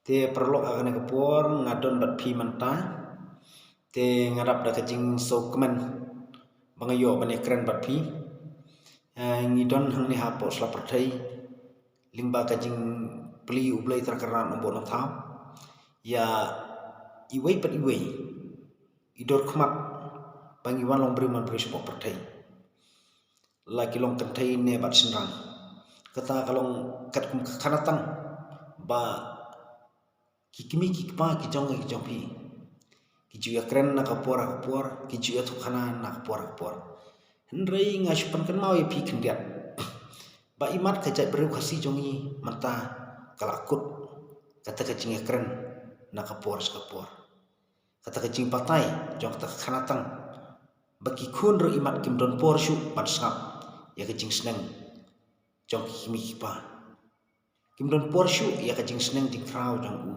te perlu akan kepor ngadon bat pi manta te ngadap da kajing sokmen bangayo bane keren bat pi ngidon hang ni hapo sla pertai lingba kajing peli ublai terkeran nombo no thau ya iwei pat iwei idor khmat bangi wan long bri man bri spo pertai lagi long kentai ne bat senrang kata kalong kat kum kanatang ba kikimi kikpa kijong pi kijuya keren na kapor kijuya tukhana na kapor hendrei ngaspan kan mau pi kendiat ba imat kajai beru khasi jongi mata kalakut kata kajing keren na kapor kata kajing patai jong kata kanatang bagi kun ro imat kim don por shu pat sap ya kajing seneng jong kikimi kikpa kim don por shu ya kajing seneng di krau jong u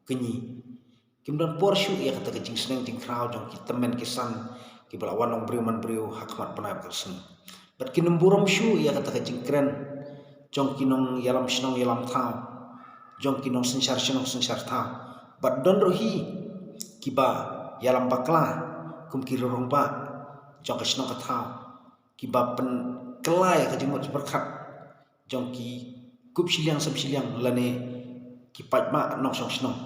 kenyi kim don por shu ya kata kajing seneng di krau jong kitemen kisan ki balawan long briu man briu hakmat panai kersen bat kinum burom shu ya kata kajing keren jong kinong yalam senong yalam thau jong kinong sensar thau bat don rohi kiba yalam bakla kum kirorong ba jong kesnong kathau kiba pen kelai kajing mot berkat jong ki kup siliang lane ki patma nong song snong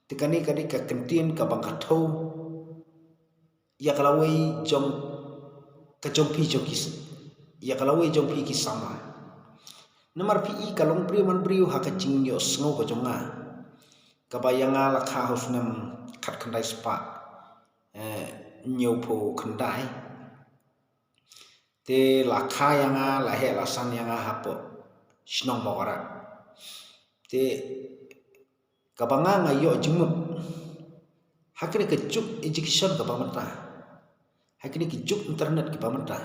tikani kadi ka kentin ka bangkathau ya kalawai jong ka jong pi jokis ya kalawai jong pi ki sama namar pi kalong priu man priu ha kajing yo sngo ko jonga kabayanga lakha hosnam khat khandai spa nyopo khandai te lakha yanga lahe lasan yanga hapo snong mogara te kabanga ngayo jimut hakene kejuk education ka pamata hakene kejuk internet ki pamata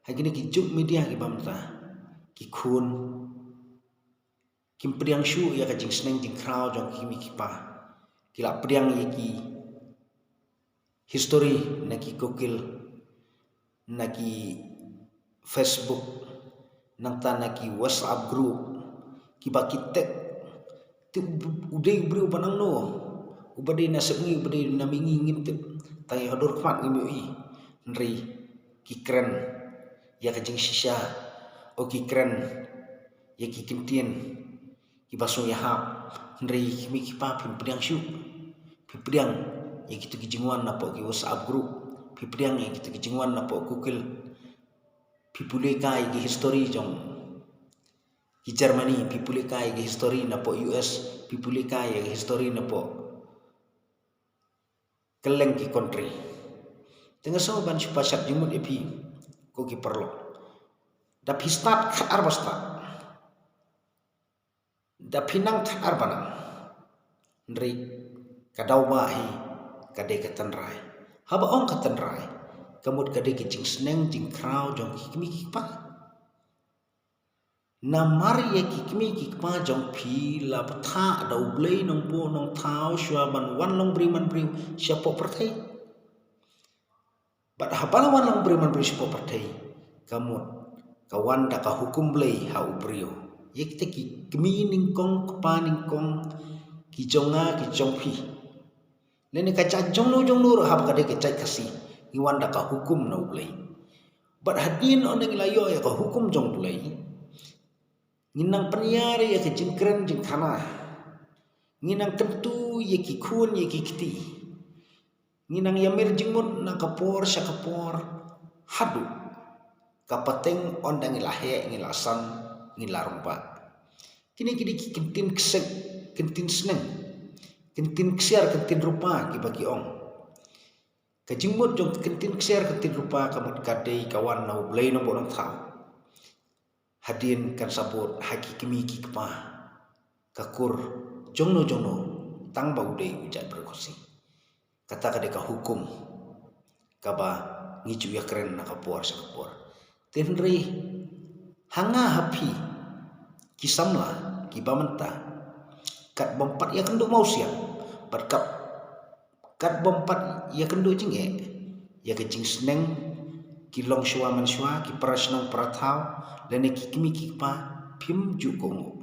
hakene kejuk media ki pamata ki khun kim priang shu ya kajing sneng jing krau jong kimi kipa kila priang yeki history naki kokil naki Facebook nangta naki WhatsApp group kiba kitek ti udai bri ubanang no ubade na sengi ubade na mingi ngintip tangi hodor kmat ngimi nri ki keren ya kajing shisha o ki keren ya ki kintin ki baso ya hap nri kimi ki pa pimpriang shu pimpriang ya kitu ki jingwan na po ki WhatsApp group pimpriang ya kitu ki jingwan na po Google pipule kai ki history jong ki Germany pipule kai ki history na po US pipule kai ki history na po keleng ki country tengah so ban pasat jumut epi ko ki perlo da pistat khat arbasta da pinang khat arbana ndri kadau mahi kade katanrai haba ong katanrai kamut kade ki jing sneng jing krau jong kimi kipa na mari ya kimi kipa jong pi la patha da ublei nong po nong thau shwa ban wan long bri man bri siapo perthai bat habala wan long bri man bri siapo perthai kamut kawan da ka hukum blei ha ubrio yek te ki kimi ningkong kpa ningkong ki jonga ki jongpi lene ka cha jongno ro hab kade ke chai kasi iwan da ka hukum no blei bat hadin oneng layo ya ka hukum jong blei nginang peniari ya ke jingkren jing khana nginang tentu ya ki khun ya ki kiti nginang yamir jingmut na kapor syakapor hadu kapateng ondang ilahe ngilasan ngilarumpa kini ki kentin kesek kentin seneng kentin ksiar kentin rupa ki bagi ong kajingmut jong kentin ksiar kentin rupa kamut kadei kawan nau blei no bonong thau hadin kan sabut haki kimi ki kpa kakur jongno tang baude ujat berkosi kata kade ka hukum kaba ngiju ya keren na kapor sakapor tenri hanga hapi kisamla ki bamenta kat bompat ya kendo mausia berkap kat bompat ya kendo jinge ya kejing seneng kilong shwa man shwa ki prasnang prathau lene ki kimi ki pa phim ju kongu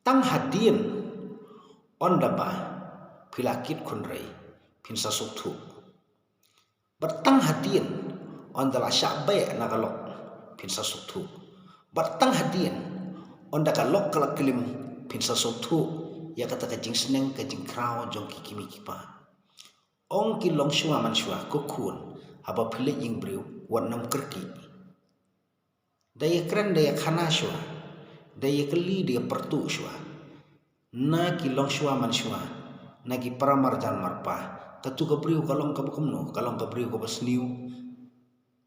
tang hadin on daba pilakit kunrai pinsa suktu bertang hadian on dala syabai nakalok pinsa suktu bertang hadian on dakalok kalak kelim pinsa suktu ya kata kajing seneng kajing krau jong kikimi kipa ong kilong shua man shua kokun haba pilih ing briu wan nam kerki daya keren daya khana shua daya keli dia pertu shua na kilong shua man shua na ki paramar jan marpa tatu ka briu kalong ka bukumno kalong ka briu ka basniu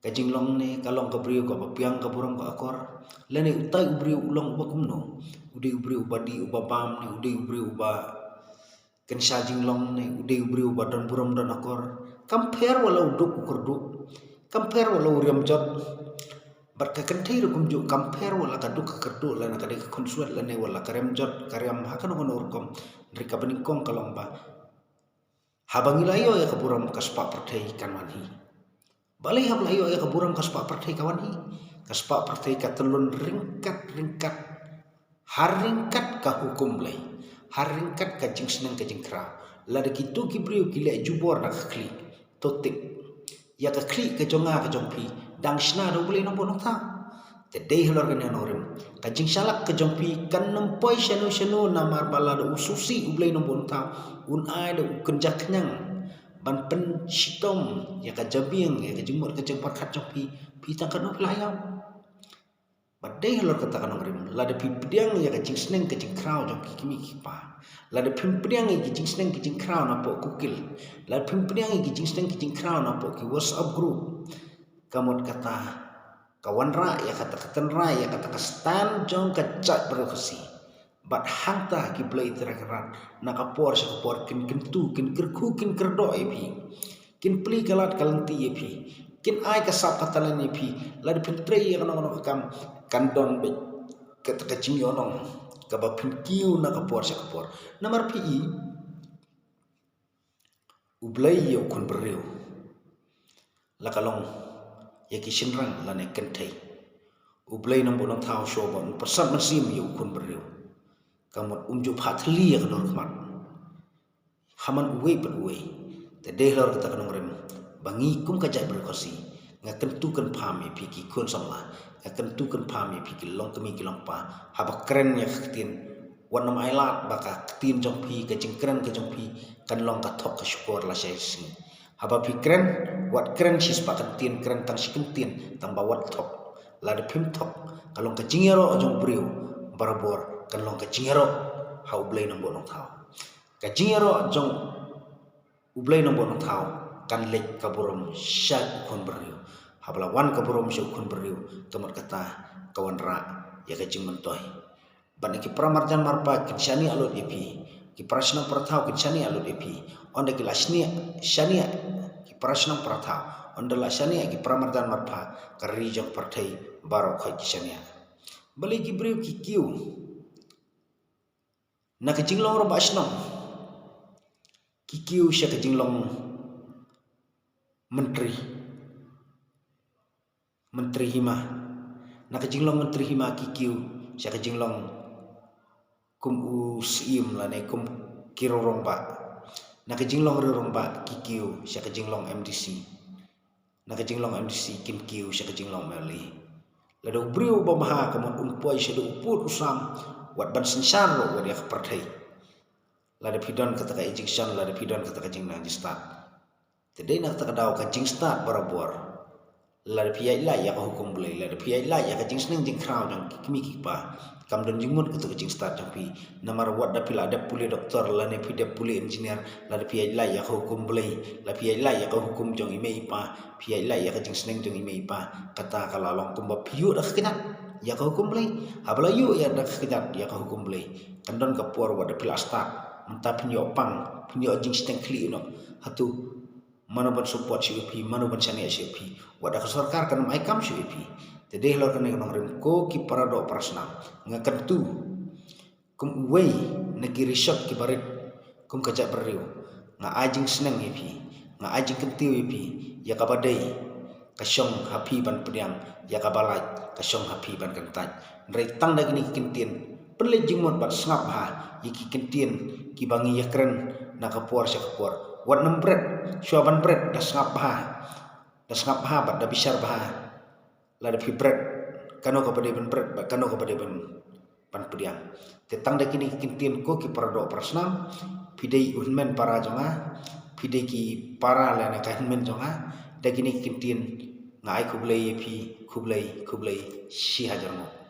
kajing long ne kalong ka briu ka piang ka burong ka akor lene utai ubriu ulong bukumno ude ubriu badi ubabam ne ude ubriu ba ken sajing long ne ude ubriu ba don burom don akor compare wala uduk ukur duk compare wala uriam jot barka kentai rukum juk compare wala kaduk kerdu lana kadek konsuat lane wala karem jot karyam hakan kono urkom rika beningkong kalomba habangilayo ya kaburam kaspa pertai kanwanhi balai hablayo ya kaburam kaspa pertai kawanhi kaspa pertai katelun ringkat haringkat ka hukum lay haringkat ka jing seneng ka jing kra lada kitu kibriu kile jubor na kli totik ya ka kli ka jonga ka jongpi dang shna do boleh nombor nota te dei halor kan norim ka jing salak ka jongpi kan nempoi shanu namar balada ususi boleh nombor nota un ai do kenjak nyang ban pen shitom ya ka jabing ya ka jumur ka jeng parkat jongpi pitang kan playau badai halor kata kan norim lada pipdiang ya ka jing seneng ka jing krau jong kikimi kipa lada pimpediang ki jing seneng ki jing krau na po kukil lada pimpediang ki jing seneng ki jing krau na po ki WhatsApp group kamut kata kawan ra ya kata katan ra ya kata kastan jong kacak berkesi bat hanta ki blai terakaran nakapor sakapor kin tu kin kerku kin kerdo epi kin pli kalat kalanti epi kin ai kasap katalan epi lada pintre ya kono kam kandon be kata kacing yonong kaba pinkiu nakapor sakapor namar pi ublai yo kun beriu lakalong ya kishinrang lane kentai ublai nambo nang thao shobon persat masim yo kun beriu kamut umjup hatli ya kador kmat haman uwe per uwe te dehlor kata kanong rem bangi kum kajai berkosi ngaken tukan pami piki kun sama ngaken tukan pami piki long kemi kilong pa haba keren ya ketin wanam ailat baka ketin jongpi kajing keren ke jongpi kan long katok ke syukur la sing haba pi keren wat keren sis pakan tin keren tang sikentin tang bawat top la de pim top kalong kajing yaro jong briu barabor kan long kajing yaro hau blai nang bonong thau kajing yaro jong ublai nang bonong thau kan lek kaburom syak kon beriu habla wan kaburom syak kon beriu temat kata kawan ra ya kajing mentoi ban ki pramarjan marpa kinsyani alot epi ki prashna prathau kinsyani alot epi onde ki lasnia shania ki prashna prathau onde la shania ki pramarjan marpa kari jong partai baro khoi shania bali ki briu ki kiu na kajing long ro basnam ki kiu syak kajing long menteri hima na kajing long menteri hima kikiu sya kajing long kum usim la ne kum kirorong ba na kajing long rorong ba kikiu sya kajing long MDC na kajing long MDC kin kiu sya kajing long meli la do briu ba maha kamun umpoi sya do uput usam wat ban sensar lo wa dia partai la de pidon kata ka ejection la de pidon kata kajing nang stat tedai nak tak dau kajing start barabor la de piai la ya hukum boleh la de piai la ya kajing seneng jing krau jang kimi kipa kam don jimut kata kajing start jang pi namar wat da pila ada puli doktor la ne pi de puli engineer la de piai la ya hukum boleh la piai la ya hukum jong ime ipa piai la ya kajing seneng jong ime ipa kata kala long kumba piu dah kenat ya hukum boleh habla yu ya dah kenat ya hukum boleh kandon kapur wat da pila start mentap pinyo pang pinyo jing seneng kli no hatu manoban support CUP manoban sania CUP wada ka sarkar kan mai kam CUP tede lor kan nang rem ko ki parado prasna ngakan tu kum wei negeri shot ki barit kum kajak beriu nga ajing seneng EP nga ajing kentiu EP ya ka badai ka syong hapi ban pediang ya ka balai ka syong hapi ban kentaj rei tang dagini kintin perle jingmot bat snap ha iki kentien ki bangi yakren na kapuar sya kapuar wat nembret syuaban bret da snap ha bat da bisar bah la da fibret kano ka pade ben bret ba kano ka pade ben pan pediang tetang da kini kentien ko ki parado prasnam pidei unmen para jonga pidei ki para la na kahmen jonga da kini kentien ngai kublai pi kublai si hajar mo